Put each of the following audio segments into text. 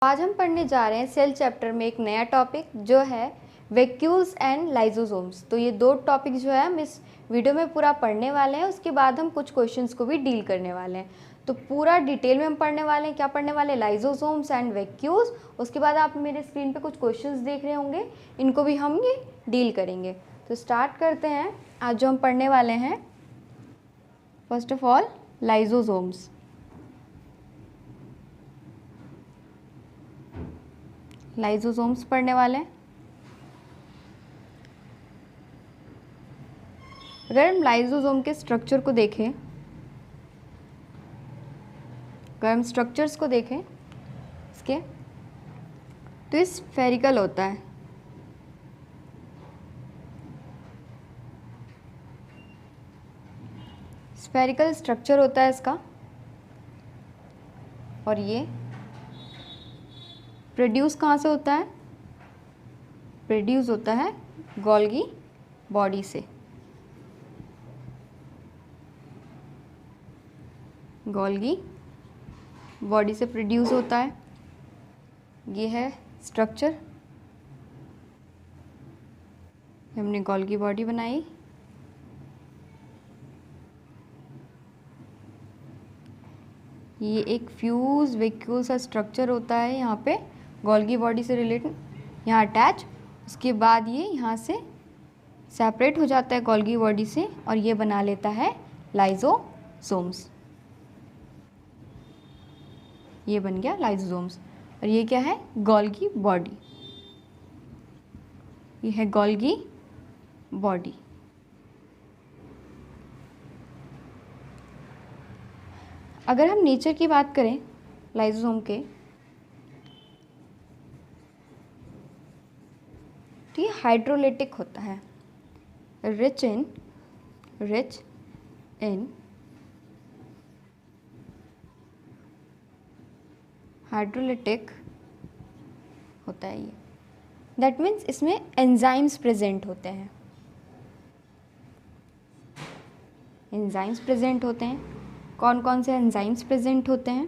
आज हम पढ़ने जा रहे हैं सेल चैप्टर में एक नया टॉपिक जो है वैक्यूल्स एंड लाइसोसोम्स। तो ये दो टॉपिक जो है हम इस वीडियो में पूरा पढ़ने वाले हैं। उसके बाद हम कुछ क्वेश्चंस को भी डील करने वाले हैं। तो पूरा डिटेल में हम पढ़ने वाले हैं। क्या पढ़ने वाले हैं? Lysosomes and vacuoles. उसके बाद आप मेरे स्क्रीन पे कुछ क्वेश्चंस देख रहे होंगे, इनको भी हम ये डील करेंगे। तो स्टार्ट करते हैं। आज जो हम पढ़ने वाले हैं, first of all lysosomes. Lysosomes पढ़ने वाले हैं। अगर हम लाइसोसोम के स्ट्रक्चर को देखें, अगर हम स्ट्रक्चर्स को देखें इसके, तो ये स्फेरिकल होता है। स्फेरिकल स्ट्रक्चर होता है इसका, और ये प्रोड्यूस कहाँ से होता है? प्रोड्यूस होता है गोल्गी बॉडी से। गोल्गी बॉडी से प्रोड्यूस होता है। ये है स्ट्रक्चर, हमने गोल्गी बॉडी बनाई। ये एक फ्यूज वैक्यूल सा स्ट्रक्चर होता है यहाँ पे, गोल्गी बॉडी से रिलेटेड, यहाँ अटैच। उसके बाद ये यहाँ से सेपरेट हो जाता है गोल्गी बॉडी से, और ये बना लेता है लाइसोसोम्स। ये बन गया लाइसोसोम्स। और ये क्या है? Golgi body. ये है गोल्गी बॉडी। अगर हम नेचर की बात करें लाइसोसोम के, तो ये हाइड्रोलिटिक होता है, रिच इन हाइड्रोलिटिक होता है ये। दैट मीन्स इसमें एंजाइम्स प्रेजेंट होते हैं। एंजाइम्स प्रेजेंट होते हैं। कौन कौन से एंजाइम्स प्रेजेंट होते हैं?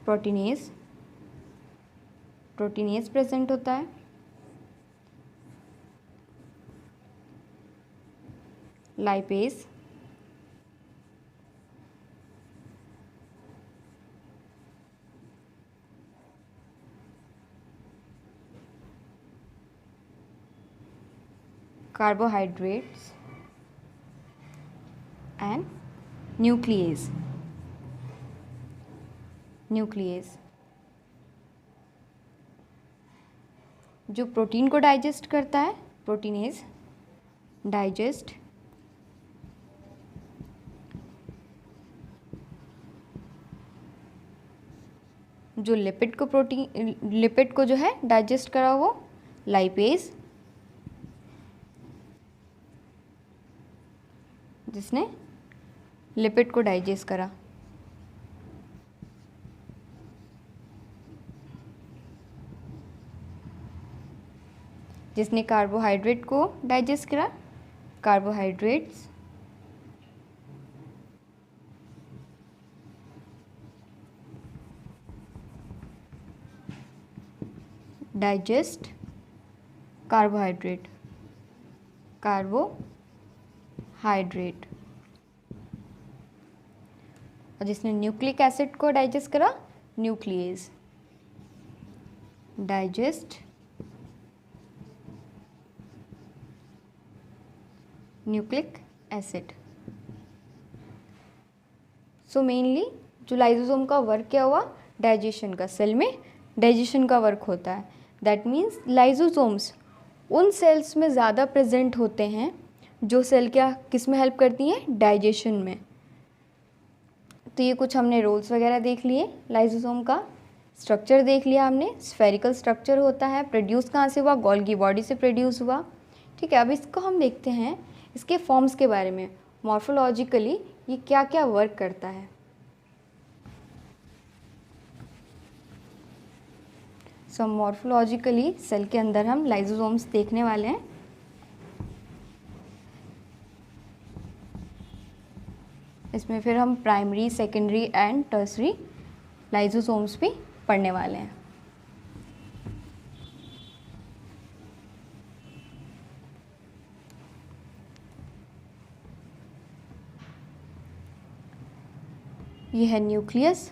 प्रोटीनेज प्रेजेंट होता है। Lipase, carbohydrates and nucleus. जो प्रोटीन को डाइजेस्ट करता है, प्रोटीनेज डाइजेस्ट जो लिपिड को जो है डाइजेस्ट करा, वो लाइपेज, जिसने लिपिड को डाइजेस्ट करा। जिसने कार्बोहाइड्रेट को डाइजेस्ट करा, कार्बोहाइड्रेट्स। डाइजेस्ट कार्बोहाइड्रेट और जिसने न्यूक्लिक एसिड को डाइजेस्ट करा, nucleus, digest nucleic acid. So mainly जो लाइसोसोम का वर्क क्या हुआ? डाइजेशन का। सेल में डाइजेशन का वर्क होता है। दैट मीन्स लाइसोसोम्स उन सेल्स में ज़्यादा प्रेजेंट होते हैं जो सेल क्या किस में हेल्प करती हैं? डाइजेशन में। तो ये कुछ हमने रोल्स वगैरह देख लिए। लाइसोसोम का स्ट्रक्चर देख लिया हमने, स्फेरिकल स्ट्रक्चर होता है। प्रोड्यूस कहाँ से हुआ? गोल्गी बॉडी से प्रोड्यूस हुआ। ठीक है, अब इसको हम देखते हैं इसके फॉर्म्स के बारे में। मॉर्फोलॉजिकली ये क्या क्या वर्क करता है। सो मॉर्फोलॉजिकली सेल के अंदर हम लाइसोसोम्स देखने वाले हैं। इसमें फिर हम primary, secondary and tertiary lysosomes भी पढ़ने वाले हैं। ये है न्यूक्लियस,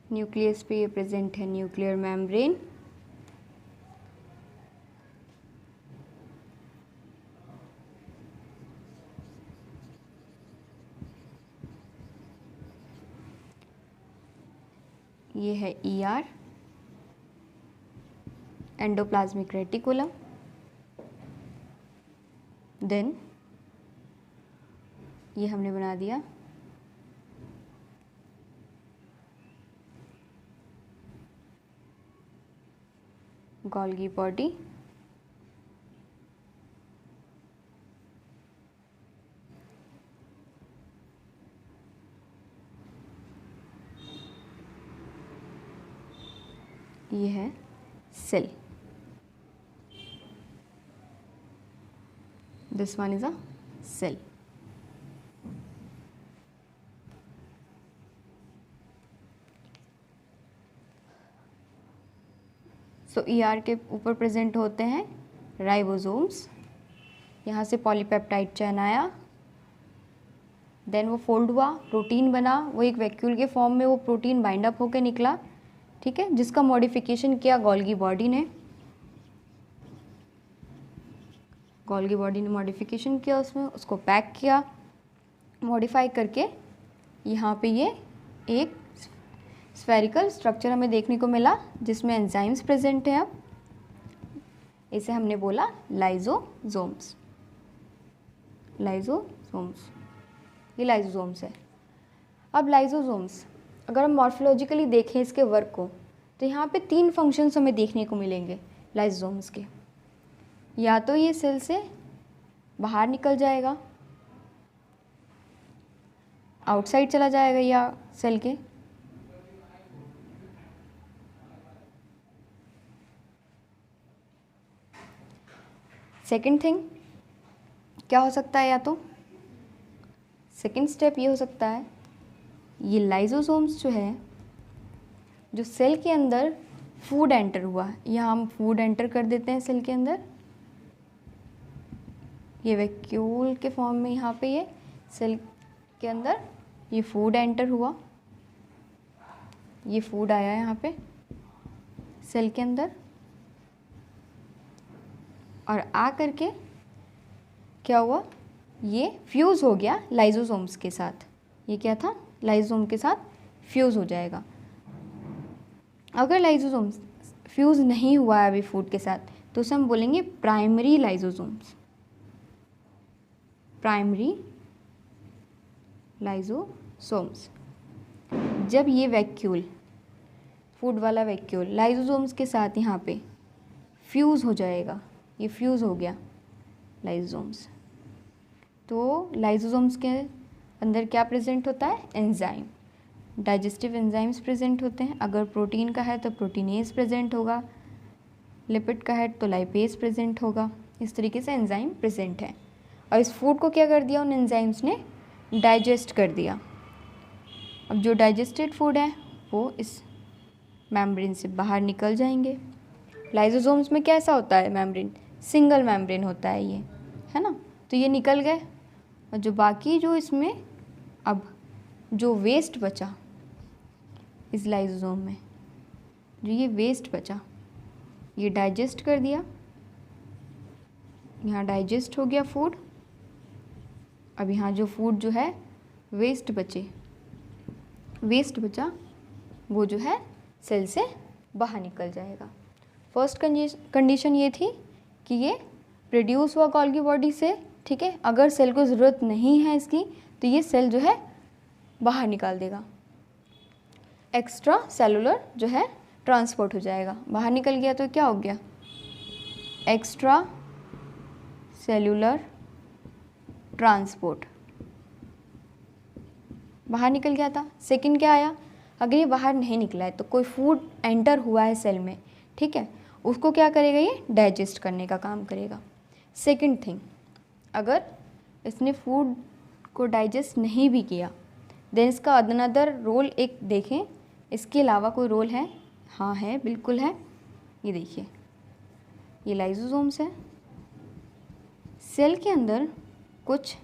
न्यूक्लियस पे ये प्रेजेंट है न्यूक्लियर मेम्ब्रेन। ये है ER, एंडोप्लाज्मिक रेटिकुलम। देन ये हमने बना दिया गोल्गी बॉडी। ये है cell, this one is a cell. So ER के ऊपर प्रेजेंट होते हैं राइबोसोम्स। यहाँ से पॉलीपेप्टाइड चेन आया, देन वो फोल्ड हुआ, प्रोटीन बना, वो एक वैक्यूल के फॉर्म में वो प्रोटीन बाइंड अप होकर निकला, ठीक है, जिसका मॉडिफिकेशन किया गोल्गी बॉडी ने। गोल्गी बॉडी ने मॉडिफिकेशन किया उसमें, उसको पैक किया, मॉडिफाई करके यहाँ पे ये एक स्फेरिकल स्ट्रक्चर हमें देखने को मिला जिसमें एंजाइम्स प्रेजेंट हैं। अब इसे हमने बोला लाइजोसोम्स। लाइजोसोम्स, ये लाइजोसोम्स है। अब लाइजोसोम्स अगर हम मॉर्फोलॉजिकली देखें इसके वर्क को, तो यहाँ पे 3 फंक्शंस हमें देखने को मिलेंगे लाइजोसोम्स के। या तो ये सेल से बाहर निकल जाएगा, आउटसाइड चला जाएगा या सेल के, सेकेंड थिंग क्या हो सकता है, या तो सेकेंड स्टेप ये हो सकता है ये लाइजोसोम्स जो है, जो सेल के अंदर फूड एंटर हुआ, यहाँ हम फूड एंटर कर देते हैं सेल के अंदर, ये वैक्यूल के फॉर्म में यहाँ पे ये सेल के अंदर ये फूड एंटर हुआ, ये फूड आया यहाँ पे सेल के अंदर, और आ करके क्या हुआ, ये फ्यूज़ हो गया लाइजोसोम्स के साथ। ये क्या था, लाइजोसोम के साथ फ्यूज़ हो जाएगा। अगर लाइजोसोम्स फ्यूज़ नहीं हुआ है अभी फूड के साथ, तो उसे हम बोलेंगे प्राइमरी लाइजोसोम्स। Primary lysosomes. जब ये वैक्यूल, फूड वाला वैक्यूल लाइजोसोम्स के साथ यहाँ पे फ्यूज़ हो जाएगा, ये फ्यूज़ हो गया लाइजोसोम्स, तो लाइजोसोम्स के अंदर क्या प्रेजेंट होता है, एंजाइम, डाइजेस्टिव एंजाइम्स प्रेजेंट होते हैं। अगर प्रोटीन का है तो प्रोटीनेज प्रेजेंट होगा, लिपिड का है तो लाइपेज प्रेजेंट होगा। इस तरीके से एंजाइम प्रेजेंट है, और इस फूड को क्या कर दिया उन एंजाइम्स ने, डाइजेस्ट कर दिया। अब जो डाइजेस्टेड फूड है वो इस मेम्ब्रेन से बाहर निकल जाएंगे। लाइजोसोम्स में कैसा होता है मेम्ब्रेन, सिंगल मेम्ब्रेन होता है ये, है ना, तो ये निकल गए, और जो बाकी जो इसमें अब जो वेस्ट बचा इस लाइजोसोम में, जो ये वेस्ट बचा ये डाइजेस्ट कर दिया, यहाँ डाइजेस्ट हो गया फूड। अब यहाँ जो फूड जो है वेस्ट बचा वो जो है सेल से बाहर निकल जाएगा। फर्स्ट कंडीशन ये थी कि ये प्रोड्यूस हुआ गोल्गी बॉडी से, ठीक है, अगर सेल को ज़रूरत नहीं है इसकी तो ये सेल जो है बाहर निकाल देगा, एक्स्ट्रा सेलुलर जो है ट्रांसपोर्ट हो जाएगा। बाहर निकल गया तो क्या हो गया, एक्स्ट्रा सेलुलर ट्रांसपोर्ट, बाहर निकल गया था। सेकंड क्या आया, अगर ये बाहर नहीं निकला है तो कोई फूड एंटर हुआ है सेल में, ठीक है, उसको क्या करेगा, ये डाइजेस्ट करने का काम करेगा। सेकंड थिंग, अगर इसने फूड को डाइजेस्ट नहीं भी किया, देन इसका अनदर रोल एक देखें, इसके अलावा कोई रोल है? हाँ है, बिल्कुल है। ये देखिए, ये लाइसोसोम्स है। सेल के अंदर कुछ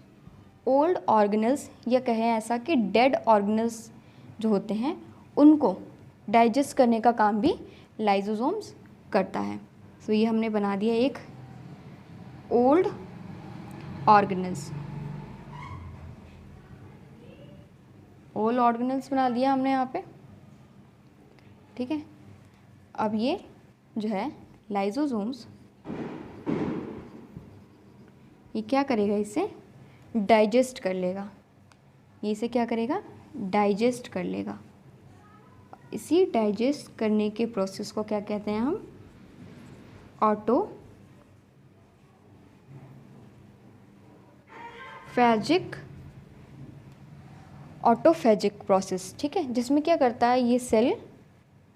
ओल्ड ऑर्गेनल्स या कहें ऐसा कि डेड ऑर्गेनल्स जो होते हैं उनको डाइजेस्ट करने का काम भी लाइसोसोम्स करता है। सो ये हमने बना दिया एक ओल्ड ऑर्गेनल्स, ओल्ड ऑर्गेनल्स बना दिया हमने यहाँ पे, ठीक है। अब ये जो है लाइसोसोम्स, ये क्या करेगा, इसे डाइजेस्ट कर लेगा। ये इसे क्या करेगा, डाइजेस्ट कर लेगा। इसी डाइजेस्ट करने के प्रोसेस को क्या कहते हैं हम, ऑटोफेजिक प्रोसेस, ठीक है, जिसमें क्या करता है, ये सेल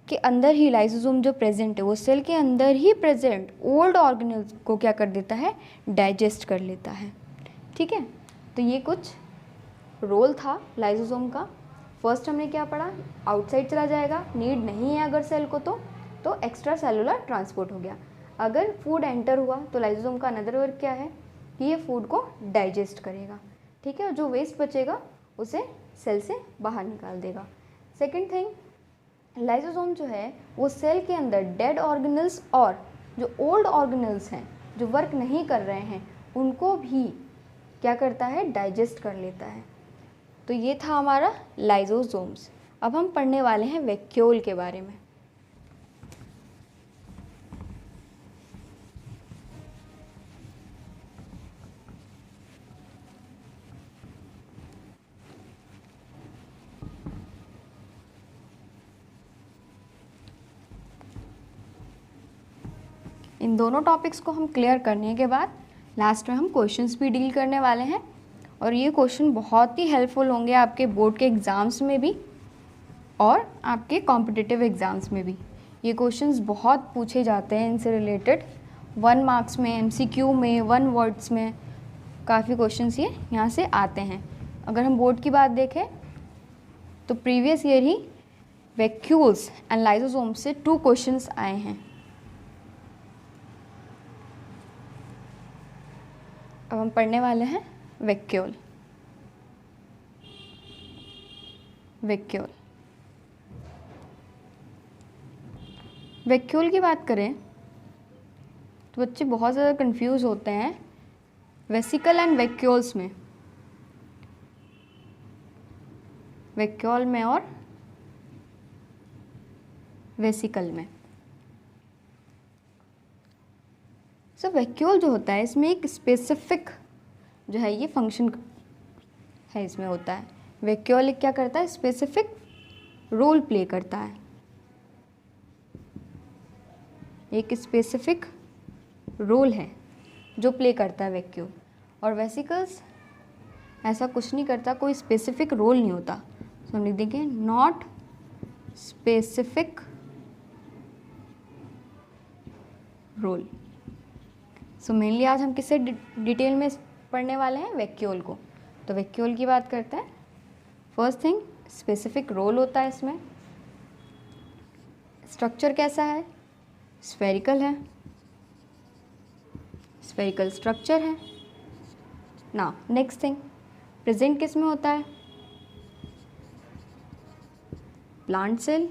के अंदर ही लाइसोसोम जो प्रेजेंट है वो सेल के अंदर ही प्रेजेंट ओल्ड ऑर्गेनल्स को क्या कर देता है, डाइजेस्ट कर लेता है, ठीक है। तो ये कुछ रोल था लाइसोसोम का। फर्स्ट हमने क्या पढ़ा, आउटसाइड चला जाएगा, नीड नहीं है अगर सेल को तो एक्स्ट्रा सेलुलर ट्रांसपोर्ट हो गया। अगर फूड एंटर हुआ तो लाइसोसोम का अनदर वर्क क्या है कि ये फूड को डाइजेस्ट करेगा, ठीक है, और जो वेस्ट बचेगा उसे सेल से बाहर निकाल देगा। सेकेंड थिंग, लाइसोसोम जो है वो सेल के अंदर डेड ऑर्गेनल्स और जो ओल्ड ऑर्गेनल्स हैं जो वर्क नहीं कर रहे हैं उनको भी क्या करता है, डाइजेस्ट कर लेता है। तो ये था हमारा लाइसोसोम्स। अब हम पढ़ने वाले हैं वैक्यूल के बारे में। इन दोनों टॉपिक्स को हम क्लियर करने के बाद लास्ट में हम क्वेश्चंस भी डील करने वाले हैं, और ये क्वेश्चन बहुत ही हेल्पफुल होंगे आपके बोर्ड के एग्ज़ाम्स में भी और आपके कॉम्पिटिटिव एग्ज़ाम्स में भी। ये क्वेश्चंस बहुत पूछे जाते हैं इनसे रिलेटेड, 1 मार्क्स में, MCQ में, 1 वर्ड्स में, काफ़ी क्वेश्चंस ये यहाँ से आते हैं। अगर हम बोर्ड की बात देखें तो previous year he vacuoles and lysosomes से 2 क्वेश्चंस आए हैं। अब हम पढ़ने वाले हैं वैक्यूल। वैक्यूल की बात करें तो बच्चे बहुत ज़्यादा कंफ्यूज होते हैं वेसिकल एंड वैक्यूल्स में, वैक्यूल में और वेसिकल में। सो वैक्यूल जो होता है इसमें एक स्पेसिफिक जो है ये फंक्शन है, इसमें होता है। वैक्यूल क्या करता है, स्पेसिफिक रोल प्ले करता है, एक स्पेसिफिक रोल है जो प्ले करता है वैक्यूल। और वेसिकल्स ऐसा कुछ नहीं करता, कोई स्पेसिफिक रोल नहीं होता। तो हम लिख देंगे not specific role. So mainly आज हम किससे डिटेल में पढ़ने वाले हैं, वैक्यूल को। तो वैक्यूल की बात करते हैं। फर्स्ट थिंग, स्पेसिफिक रोल होता है इसमें। स्ट्रक्चर कैसा है, स्फेरिकल है, स्फेरिकल स्ट्रक्चर है ना। नेक्स्ट थिंग, प्रेजेंट किस में होता है, plant cell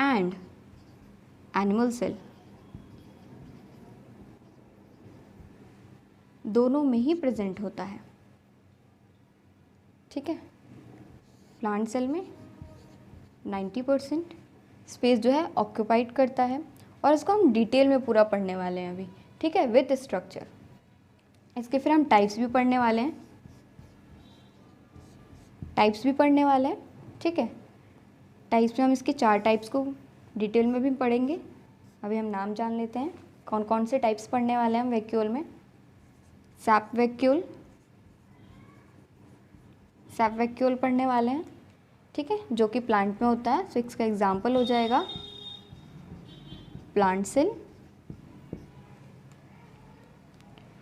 and animal cell, दोनों में ही प्रेजेंट होता है, ठीक है। प्लांट सेल में 90% स्पेस जो है ऑक्यूपाइड करता है, और इसको हम डिटेल में पूरा पढ़ने वाले हैं अभी, ठीक है, विथ स्ट्रक्चर। इसके फिर हम टाइप्स भी पढ़ने वाले हैं, ठीक है। टाइप्स में हम इसके 4 टाइप्स को डिटेल में भी पढ़ेंगे। अभी हम नाम जान लेते हैं कौन कौन से टाइप्स पढ़ने वाले हैं हम वैक्यूल में। सैप वैक्यूल पढ़ने वाले हैं, ठीक है, जो कि प्लांट में होता है। सो इसका एग्जाम्पल हो जाएगा प्लांट सेल।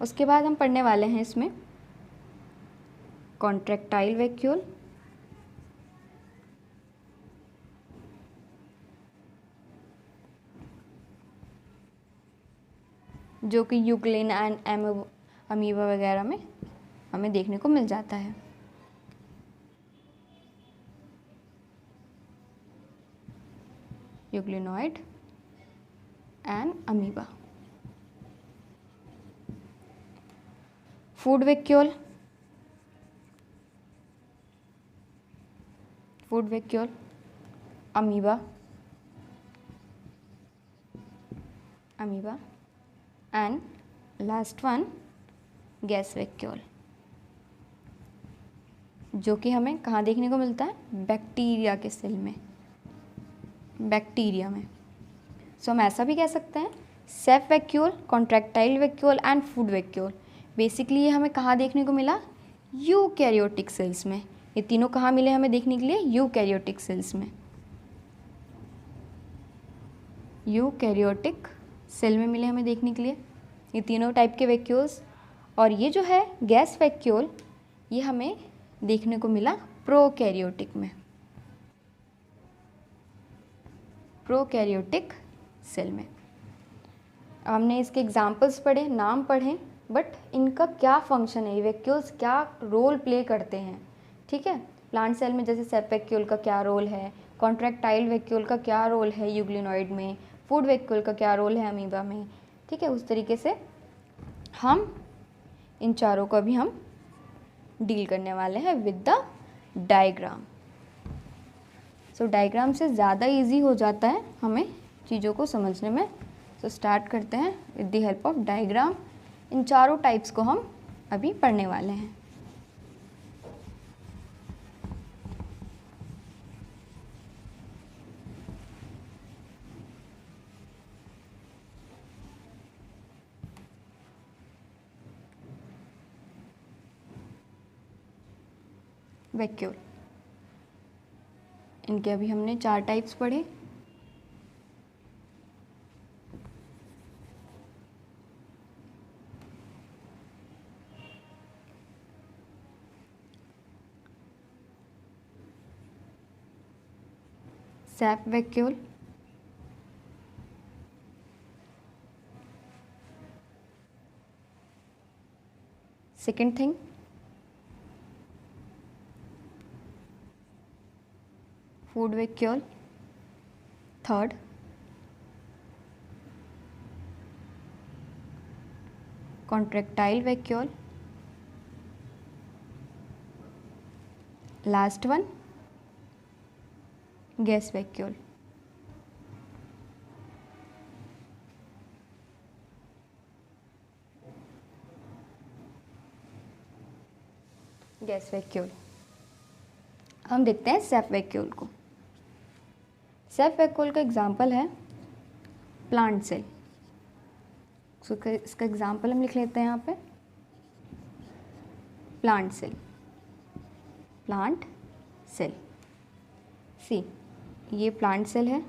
उसके बाद हम पढ़ने वाले हैं इसमें कॉन्ट्रैक्टाइल वैक्यूल, जो कि यूक्लिन एंड अमीबा वगैरह में हमें देखने को मिल जाता है। Euglenoid and amoeba. Food vacuole, amoeba and last one gas vacuole, जो कि हमें कहाँ देखने को मिलता है? बैक्टीरिया के सेल में, बैक्टीरिया में। सो हम ऐसा भी कह सकते हैं safe vacuole, contractile vacuole and food vacuole. Basically ये हमें कहाँ देखने को मिला? यूकैरियोटिक सेल्स में। ये तीनों कहाँ मिले हमें देखने के लिए? यूकैरियोटिक सेल्स में, यूकैरियोटिक सेल में मिले हमें देखने के लिए ये तीनों टाइप के वैक्यूल्स। और ये जो है गैस वैक्यूल, ये हमें देखने को मिला प्रोकैरियोटिक में, प्रोकैरियोटिक सेल में। हमने इसके एग्जाम्पल्स पढ़े, नाम पढ़े, बट इनका क्या फंक्शन है, ये वैक्यूल्स क्या रोल प्ले करते हैं। ठीक है, प्लांट सेल में जैसे सेप वैक्यूल का क्या रोल है, कॉन्ट्रैक्टाइल वैक्यूल का क्या रोल है यूग्लिनॉइड में, फूड वैक्यूल का क्या रोल है अमीबा में। ठीक है, उस तरीके से हम इन चारों का भी हम डील करने वाले हैं with the diagram. So diagram से ज़्यादा इजी हो जाता है हमें चीज़ों को समझने में। सो स्टार्ट करते हैं with the help of diagram. इन चारों टाइप्स को हम अभी पढ़ने वाले हैं। वैक्यूल, इनके अभी हमने 4 टाइप्स पढ़े। SAP vacuole, second thing food vacuole, third contractile vacuole, last one gas vacuole. Gas vacuole. हम देखते हैं सेफ वैक्यूल को। सेफ वैक्यूल का एग्जाम्पल है प्लांट सेल। इसका एग्जाम्पल हम लिख लेते हैं यहाँ पे, प्लांट सेल, प्लांट सेल। सी, ये प्लांट सेल है।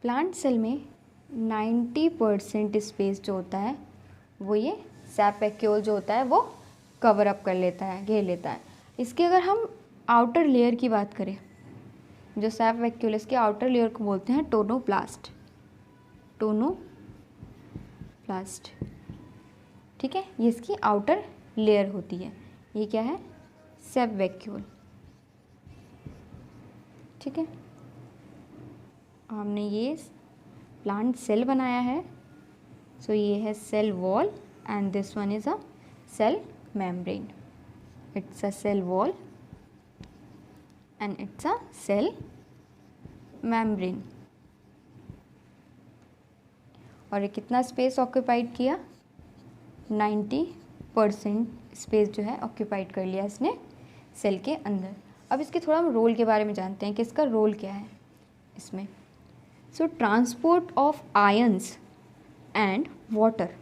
प्लांट सेल में 90% स्पेस जो होता है वो ये सैप वैक्यूल जो होता है वो कवर अप कर लेता है, घेर लेता है। इसके अगर हम आउटर लेयर की बात करें, जो सैप वैक्यूल इसके आउटर लेयर को बोलते हैं टोनोप्लास्ट, टोनोप्लास्ट। ठीक है, ये इसकी आउटर लेयर होती है। ये क्या है? SAP vacuole. ठीक है, हमने ये प्लांट सेल बनाया है। सो ये है cell wall and this one is a cell membrane. It's a cell wall and it's a cell membrane। और ये कितना स्पेस ऑक्यूपाइड किया? 90% स्पेस जो है ऑक्यूपाइड कर लिया इसने सेल के अंदर। अब इसके थोड़ा हम रोल के बारे में जानते हैं कि इसका रोल क्या है इसमें। सो transport of ions and water.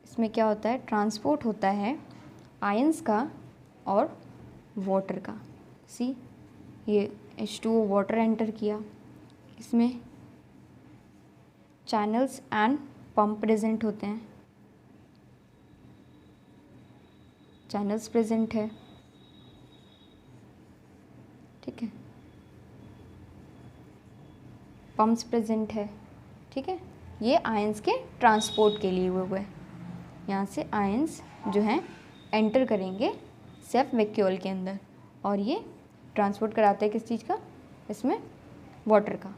इसमें क्या होता है? ट्रांसपोर्ट होता है आयंस का और वाटर का। सी ये H2O वाटर एंटर किया, इसमें चैनल्स एंड पंप प्रेजेंट होते हैं, चैनल्स प्रेजेंट है, ठीक है, पंप्स प्रेजेंट है, ठीक है। ये आयंस के ट्रांसपोर्ट के लिए हुए हैं। यहाँ से आयंस जो हैं एंटर करेंगे सेफ वैक्यूल के अंदर और ये ट्रांसपोर्ट कराते हैं किस चीज़ का, इसमें वाटर का।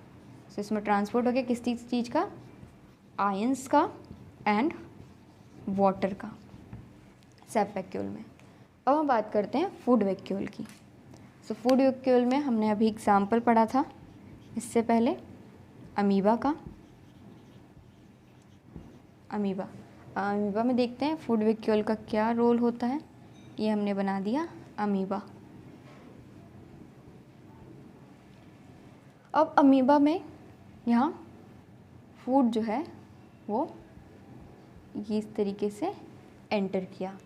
तो इसमें ट्रांसपोर्ट हो गया किस चीज़ का, आयंस का एंड वाटर का सेफ वैक्यूल में। अब हम बात करते हैं फूड वैक्यूल की। सो फूड वैक्यूल में हमने अभी एग्जाम्पल पढ़ा था इससे पहले अमीबा का। अमीबा में देखते हैं फूड वैक्यूल का क्या रोल होता है। ये हमने बना दिया अमीबा। अब अमीबा में यहाँ फूड जो है वो ये इस तरीके से एंटर किया,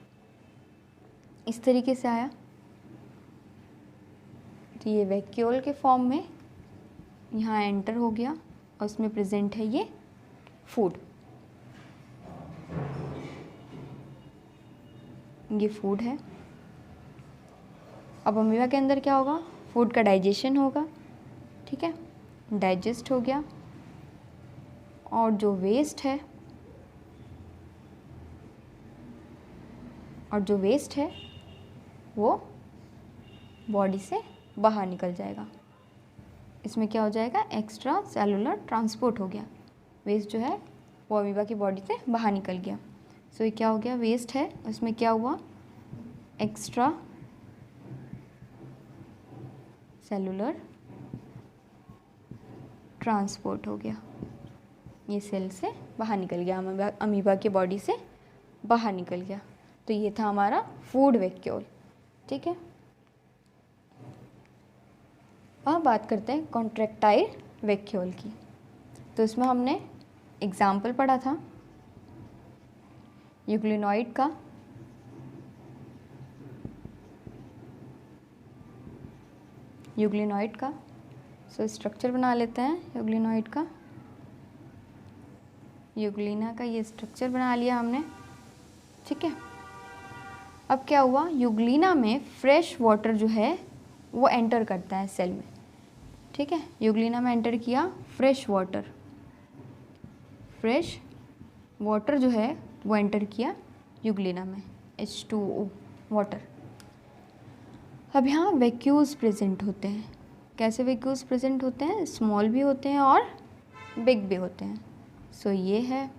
इस तरीके से आया, तो ये वैक्यूल के फॉर्म में यहाँ एंटर हो गया और उसमें प्रेजेंट है ये फूड। ये फूड है। अब अमीबा के अंदर क्या होगा, फूड का डाइजेशन होगा, ठीक है, डाइजेस्ट हो गया और जो वेस्ट है वो बॉडी से बाहर निकल जाएगा। इसमें क्या हो जाएगा, एक्स्ट्रा सेलुलर ट्रांसपोर्ट हो गया, वेस्ट जो है वो अमीबा की बॉडी से बाहर निकल गया। सो ये क्या हो गया, वेस्ट है, उसमें क्या हुआ, एक्स्ट्रा सेलुलर ट्रांसपोर्ट हो गया, ये सेल से बाहर निकल गया, अमीबा की बॉडी से बाहर निकल गया। तो ये था हमारा फूड वैक्यूल, ठीक है। अब बात करते हैं कॉन्ट्रैक्टाइल वैक्यूल की। तो इसमें हमने एग्जाम्पल पढ़ा था यूग्लिनॉइड का, सो स्ट्रक्चर बना लेते हैं यूग्लिनॉइड का। यूग्लिना का ये स्ट्रक्चर बना लिया हमने, ठीक है। अब क्या हुआ, यूग्लिना में फ्रेश वाटर जो है वो एंटर करता है सेल में, ठीक है। यूग्लिना में एंटर किया फ्रेश वाटर जो है वो एंटर किया यूग्लिना में, H2O वाटर। अब यहाँ वैक्यूल्स प्रेजेंट होते हैं। कैसे वैक्यूल्स प्रेजेंट होते हैं, स्मॉल भी होते हैं और बिग भी होते हैं। सो ये है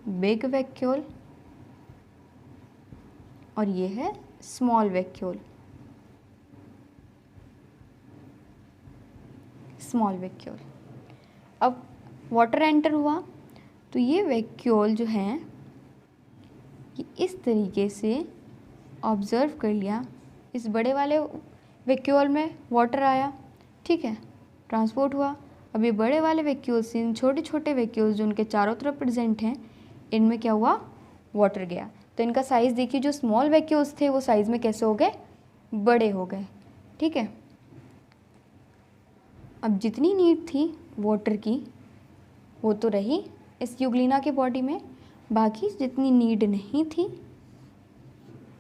बिग वैक्यूल और ये है स्मॉल वैक्यूल। अब वाटर एंटर हुआ तो ये वैक्यूल जो हैं ये इस तरीके से ऑब्ज़र्व कर लिया, इस बड़े वाले वैक्यूल में वाटर आया, ठीक है, ट्रांसपोर्ट हुआ। अब ये बड़े वाले वैक्यूल्स से इन छोटे छोटे वैक्यूल्स जो उनके चारों तरफ प्रेजेंट हैं, इनमें क्या हुआ, वाटर गया। तो इनका साइज़ देखिए, जो स्मॉल वैक्यूल्स थे वो साइज़ में कैसे हो गए, बड़े हो गए, ठीक है। अब जितनी नीड थी वाटर की वो तो रही इस यूग्लिना की बॉडी में, बाकी जितनी नीड नहीं थी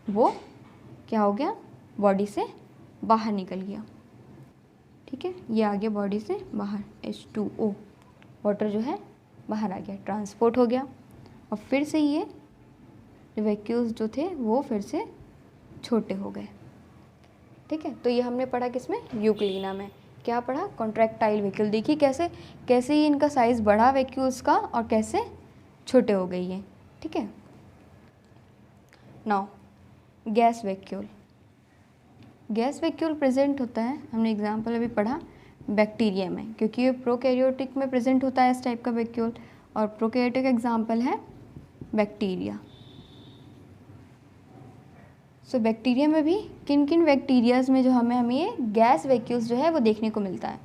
वो क्या हो गया, बॉडी से बाहर निकल गया, ठीक है। ये आ गया बॉडी से बाहर, H2O वाटर जो है बाहर आ गया, ट्रांसपोर्ट हो गया और फिर से ये वैक्यूल्स जो थे वो फिर से छोटे हो गए, ठीक है। तो ये हमने पढ़ा किसमें, यूग्लिना में। क्या पढ़ा, कॉन्ट्रैक्टाइल वैक्यूल। देखिए कैसे कैसे ही इनका साइज़ बढ़ा वैक्यूल्स का और कैसे छोटे हो गई है, ठीक है। नाउ गैस वैक्यूल प्रेजेंट होता है, हमने एग्जांपल अभी पढ़ा बैक्टीरिया में, क्योंकि ये प्रोकैरियोटिक में प्रेजेंट होता है इस टाइप का वैक्यूल, और प्रोकैरियोटिक एग्जांपल है बैक्टीरिया। सो बैक्टीरिया में भी किन किन बैक्टीरियाज में जो हमें ये गैस वैक्यूल्स जो है वो देखने को मिलता है।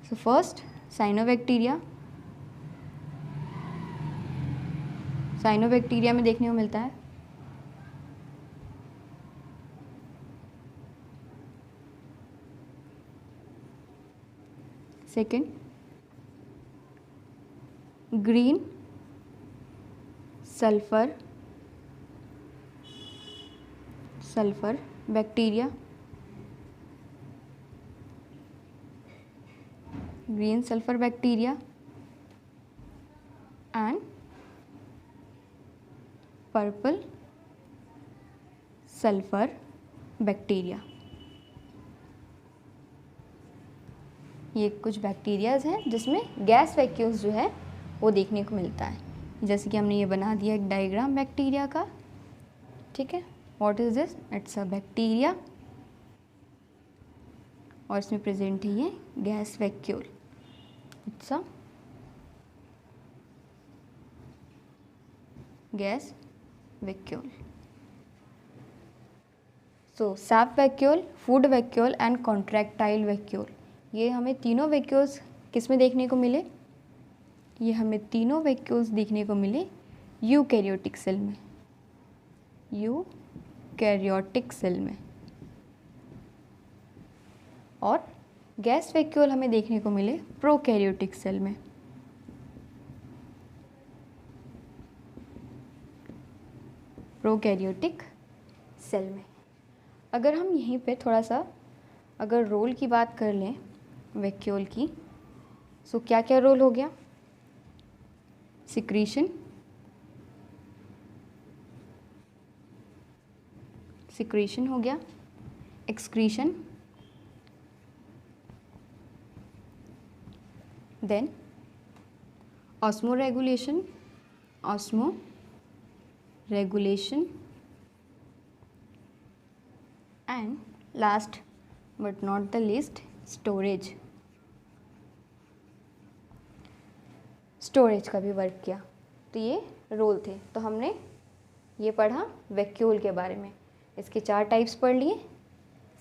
सो फर्स्ट साइनोबैक्टीरिया में देखने को मिलता है। Second green sulphur bacteria, green sulphur bacteria and purple sulphur bacteria. ये कुछ बैक्टीरियाज हैं जिसमें गैस वैक्यूल्स जो है वो देखने को मिलता है। जैसे कि हमने ये बना दिया एक डायग्राम बैक्टीरिया का, ठीक है। What is this? It's a bacteria और इसमें प्रेजेंट है ये gas vacuole. It's a gas vacuole. So SAP vacuole, food vacuole and contractile vacuole, ये हमें तीनों वैक्यूल्स किस में देखने को मिले? ये हमें तीनों वैक्यूल्स देखने को मिले यूकैरियोटिक सेल में, यूकैरियोटिक सेल में। और गैस वैक्यूल हमें देखने को मिले प्रोकैरियोटिक सेल में। प्रोकैरियोटिक सेल में। अगर हम यहीं पे थोड़ा सा अगर रोल की बात कर लें वैक्यूल की, सो क्या क्या रोल हो गया? सिक्रीशन, हो गया, excretion, then osmoregulation and last but not the least storage का भी वर्क किया। तो ये रोल थे। तो हमने ये पढ़ा वैक्यूल के बारे में। इसके 4 टाइप्स पढ़ लिए,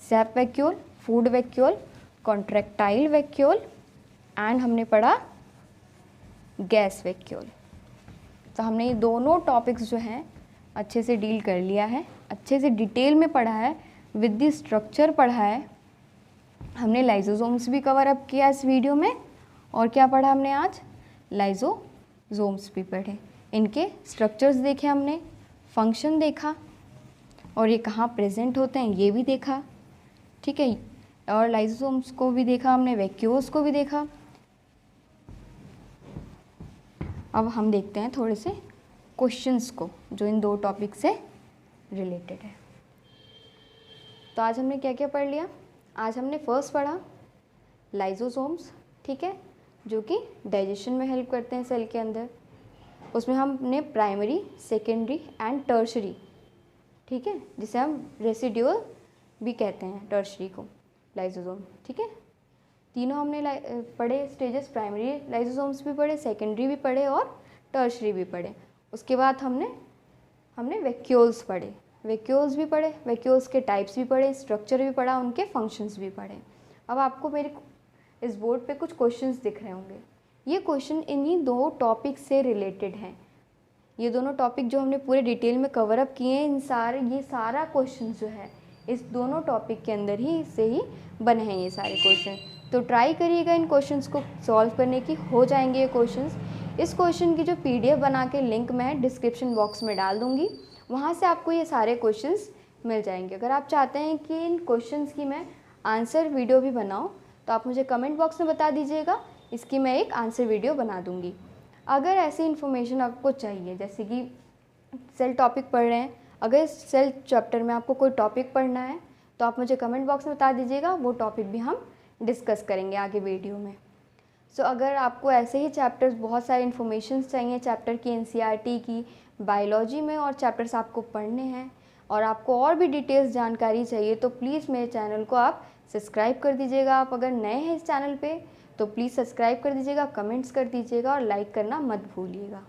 SAP vacuole, food vacuole, contractile vacuole and हमने पढ़ा गैस वैक्यूल। तो हमने ये दोनों टॉपिक्स जो हैं अच्छे से डील कर लिया है, अच्छे से डिटेल में पढ़ा है, विद द स्ट्रक्चर पढ़ा है। हमने लाइसोसोम्स भी कवर अप किया इस वीडियो में। और क्या पढ़ा हमने आज? लाइसोसोम्स भी पढ़े, इनके स्ट्रक्चर्स देखे हमने, फंक्शन देखा और ये कहाँ प्रेजेंट होते हैं ये भी देखा, ठीक है। और लाइसोसोम्स को भी देखा हमने, वैक्यूल्स को भी देखा। अब हम देखते हैं थोड़े से क्वेश्चंस को जो इन 2 टॉपिक से रिलेटेड है। तो आज हमने क्या क्या पढ़ लिया? आज हमने फर्स्ट पढ़ा लाइसोसोम्स, ठीक है, जो कि डाइजेशन में हेल्प करते हैं सेल के अंदर। उसमें हमने प्राइमरी, सेकेंडरी एंड टर्शरी, ठीक है, जिसे हम रेसिड्यूल भी कहते हैं, टर्शरी को, लाइसोसोम, ठीक है। तीनों हमने पढ़े स्टेजेस, प्राइमरी लाइसोसोम्स भी पढ़े, सेकेंडरी भी पढ़े और टर्शरी भी पढ़े। उसके बाद हमने वैक्यूल्स पढ़े, वैक्यूल्स भी पढ़े, वैक्यूल्स के टाइप्स भी पढ़े, स्ट्रक्चर भी पढ़ा, उनके फंक्शंस भी पढ़े। अब आपको मेरे इस बोर्ड पे कुछ क्वेश्चंस दिख रहे होंगे। ये क्वेश्चन इन्हीं 2 टॉपिक से रिलेटेड हैं। ये दोनों टॉपिक जो हमने पूरे डिटेल में कवर अप किए हैं, ये सारा क्वेश्चन जो है इस दोनों टॉपिक के अंदर ही से ही बने हैं ये सारे क्वेश्चन। तो ट्राई करिएगा इन क्वेश्चंस को सॉल्व करने की, हो जाएंगे ये क्वेश्चंस। इस क्वेश्चन की जो PDF बना के लिंक मैं डिस्क्रिप्शन बॉक्स में डाल दूँगी, वहाँ से आपको ये सारे क्वेश्चंस मिल जाएंगे। अगर आप चाहते हैं कि इन क्वेश्चंस की मैं आंसर वीडियो भी बनाऊँ तो आप मुझे कमेंट बॉक्स में बता दीजिएगा, इसकी मैं एक आंसर वीडियो बना दूँगी। अगर ऐसी इन्फॉर्मेशन आपको चाहिए, जैसे कि सेल टॉपिक पढ़ रहे हैं, अगर इस सेल चैप्टर में आपको कोई टॉपिक पढ़ना है तो आप मुझे कमेंट बॉक्स में बता दीजिएगा, वो टॉपिक भी हम डिस्कस करेंगे आगे वीडियो में। सो अगर आपको ऐसे ही चैप्टर्स, बहुत सारे इन्फॉर्मेशन चाहिए चैप्टर की, NCERT की, बायोलॉजी में और चैप्टर्स आपको पढ़ने हैं और आपको और भी डिटेल्स जानकारी चाहिए, तो प्लीज़ मेरे चैनल को आप सब्सक्राइब कर दीजिएगा। आप अगर नए हैं इस चैनल पे तो प्लीज़ सब्सक्राइब कर दीजिएगा, कमेंट्स कर दीजिएगा और लाइक करना मत भूलिएगा।